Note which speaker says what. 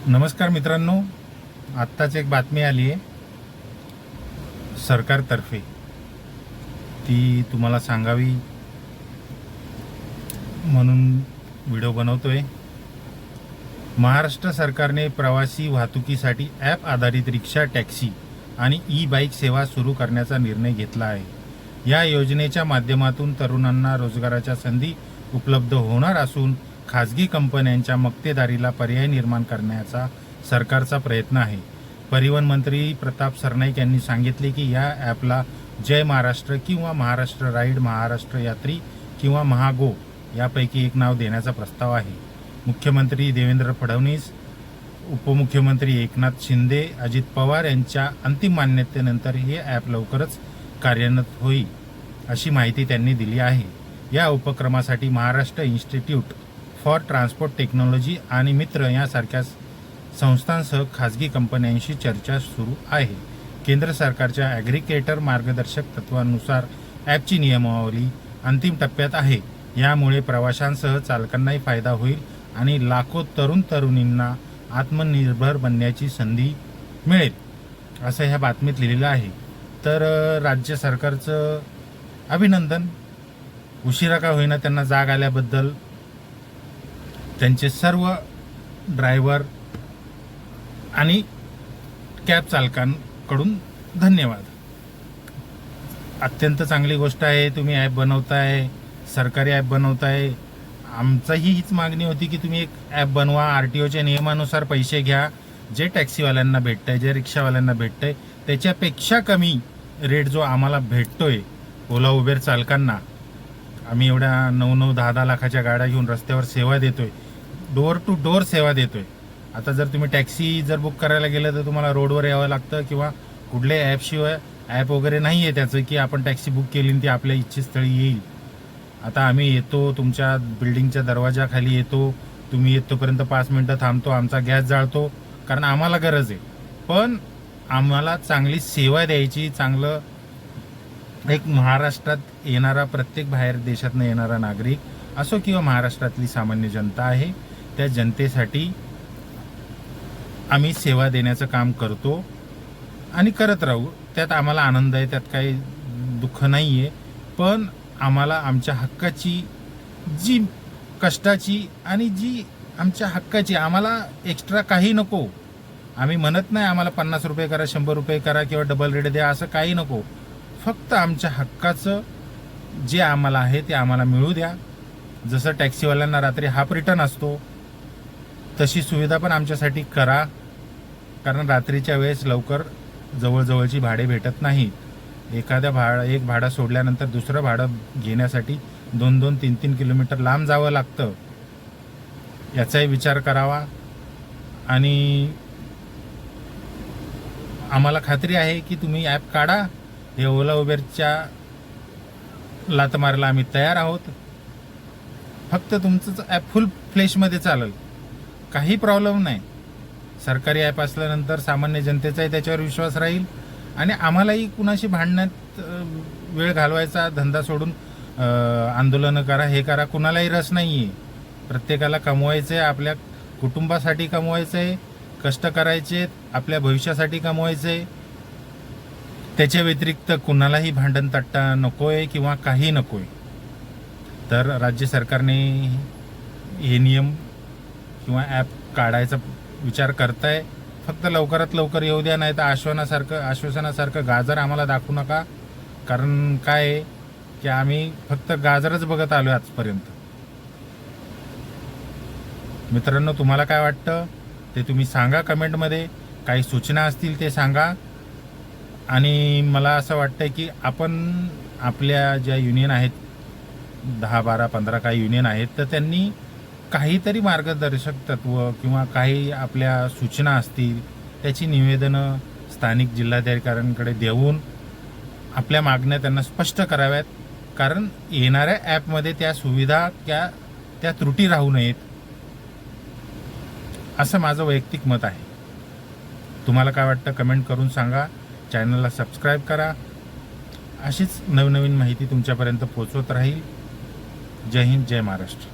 Speaker 1: नमस्कार मित्रांनो, आत्ताच एक बातमी आली आहे सरकारतर्फे, ती तुम्हाला सांगावी म्हणून व्हिडिओ बनवतोय। महाराष्ट्र सरकारने प्रवासी वाहतुकीसाठी ॲप आधारित रिक्षा, टॅक्सी आणि ई बाईक सेवा सुरू करण्याचा निर्णय घेतला आहे। या योजनेच्या माध्यमातून तरुणांना रोजगाराच्या संधी उपलब्ध होणार असून खाजगी कंपन्यांच्या मक्तेदारीला पर्याय निर्माण करण्याचा सरकारचा प्रयत्न आहे। परिवहन मंत्री प्रताप सरनाईक यांनी सांगितले की या ॲपला जय महाराष्ट्र किंवा महाराष्ट्र राईड, महाराष्ट्र यात्री किंवा महागो यापैकी एक नाव देण्याचा प्रस्ताव आहे। मुख्यमंत्री देवेंद्र फडणवीस, उपमुख्यमंत्री एकनाथ शिंदे, अजित पवार यांच्या अंतिम मान्यतेनंतर हे ॲप लवकरच कार्यान्वित होईल अशी माहिती त्यांनी दिली आहे। या उपक्रमासाठी Maharashtra institute for transport technology आणि मित्र यासारख्या संस्थांसह खाजगी कंपन्यांशी चर्चा सुरू आहे। केंद्र सरकारच्या ॲग्रिगेटर मार्गदर्शक तत्वानुसार ॲपची नियमावली अंतिम टप्प्यात आहे। यामुळे प्रवाशांसह चालकांनाही फायदा होईल आणि लाखो तरुणींना आत्मनिर्भर बनण्याची संधी मिळेल, असं ह्या बातमीत लिहिलेलं आहे। तर राज्य सरकारचं अभिनंदन, उशिरा का होईना त्यांना जाग आल्याबद्दल त्यांचे सर्व ड्रायव्हर आणि कॅब चालकांकडून धन्यवाद। अत्यंत चांगली गोष्ट आहे, तुम्ही ॲप बनवताय, सरकारी ॲप बनवताय। आमचाही हीच मागणी होती की तुम्ही एक ॲप बनवा, RTOच्या नियमानुसार पैसे घ्या, जे टॅक्सीवाल्यांना भेटतंय, जे रिक्षावाल्यांना भेटतंय त्याच्यापेक्षा कमी रेट जो आम्हाला भेटतोय ओला उबेर चालकांना। आम्ही एवढ्या 9-9, 10-10 लाखाच्या गाड्या घेऊन रस्त्यावर सेवा देतोय, डोअर टू डोअर सेवा देतोय। आता जर तुम्ही टॅक्सी जर बुक करायला गेलं तर तुम्हाला रोडवर यावं लागतं किंवा कुठल्याही ॲपशिवाय, ॲप वगैरे नाही आहे त्याचं की आपण टॅक्सी बुक केली आणि ती आपल्या इच्छितस्थळी येईल। आता आम्ही येतो, तुमच्या बिल्डिंगच्या दरवाजाखाली येतो, तुम्ही येतोपर्यंत 5 मिनटं थांबतो, आमचा गॅस जाळतो, कारण आम्हाला गरज आहे। पण आम्हाला चांगली सेवा द्यायची, चांगलं एक महाराष्ट्रात येणारा, प्रत्येक बाहेर देशातनं येणारा नागरिक असो किंवा महाराष्ट्रातली सामान्य जनता आहे, त्या जनतेसाठी आम्ही सेवा देण्याचं काम करतो आणि करत राहू। त्यात आम्हाला आनंद आहे, त्यात काही दुःख नाही आहे। पण आम्हाला आमच्या हक्काची, जी कष्टाची आणि जी आमच्या हक्काची, आम्हाला एक्स्ट्रा काही नको। आम्ही म्हणत नाही आम्हाला 50 रुपये करा, 100 रुपये करा किंवा डबल रेट द्या, असं काही नको। फक्त आमच्या हक्काचं जे आम्हाला आहे ते आम्हाला मिळू द्या। जसं टॅक्सीवाल्यांना रात्री हाफ रिटर्न असतो तशी सुविधा पण आमच्यासाठी करा, कारण रात्रीच्या वेळेस लवकर जवळजवळची भाडे भेटत नाहीत। एक भाडं सोडल्यानंतर दुसरं भाडं घेण्यासाठी 2-2, 3-3 किलोमीटर लांब जावं लागतं। याचाही विचार करावा। आणि आम्हाला खात्री आहे की तुम्ही ॲप काढा, हे ओला उबेरच्या लात मारायला आम्ही तयार आहोत। फक्त तुमचं ॲप फुल फ्लेशमध्ये चालेल, काही प्रॉब्लेम नाही। सरकारी ॲप असल्यानंतर सामान्य जनतेचाही त्याच्यावर विश्वास राहील आणि आम्हालाही कुणाशी भांडण्यात वेळ घालवायचा धंदा सोडून आंदोलनं करा, हे करा, कुणालाही रस नाही आहे। प्रत्येकाला कमवायचं आहे, आपल्या कुटुंबासाठी कमवायचं आहे, कष्ट करायचे, आपल्या भविष्यासाठी कमवायचं आहे। त्याच्या व्यतिरिक्त कुणालाही भांडण तट्टा नको आहे किंवा काही नको आहे। तर राज्य सरकारने हे नियम किंवा ॲप काढायचा विचार करताय। फक्त लवकरात लवकर येऊ द्या, नाही तर आश्वासनासारखं गाजर आम्हाला दाखवू नका। कारण काय आहे की आम्ही फक्त गाजरच बघत आलो आजपर्यंत। मित्रांनो, तुम्हाला काय वाटतं ते तुम्ही सांगा कमेंटमध्ये, काही सूचना असतील ते सांगा। आणि मला असं वाटतं की आपण आपल्या ज्या युनियन आहेत, 10, 12, 15 काही युनियन आहेत, तर त्यांनी काहीतरी मार्गदर्शक तत्व किंवा काही आपल्या सूचना असतील त्याची निवेदनं स्थानिक जिल्हाधिकाऱ्यांकडे देऊन आपल्या मागण्या त्यांना स्पष्ट कराव्यात। कारण येणाऱ्या ॲपमध्ये त्या सुविधा, त्या त्रुटी राहू नयेत, असं माझं वैयक्तिक मत आहे। तुम्हाला काय वाटतं कमेंट करून सांगा। चॅनलला सबस्क्राईब करा, अशीच नवनवीन माहिती तुमच्यापर्यंत पोहोचवत राहील। जय हिंद, जय महाराष्ट्र।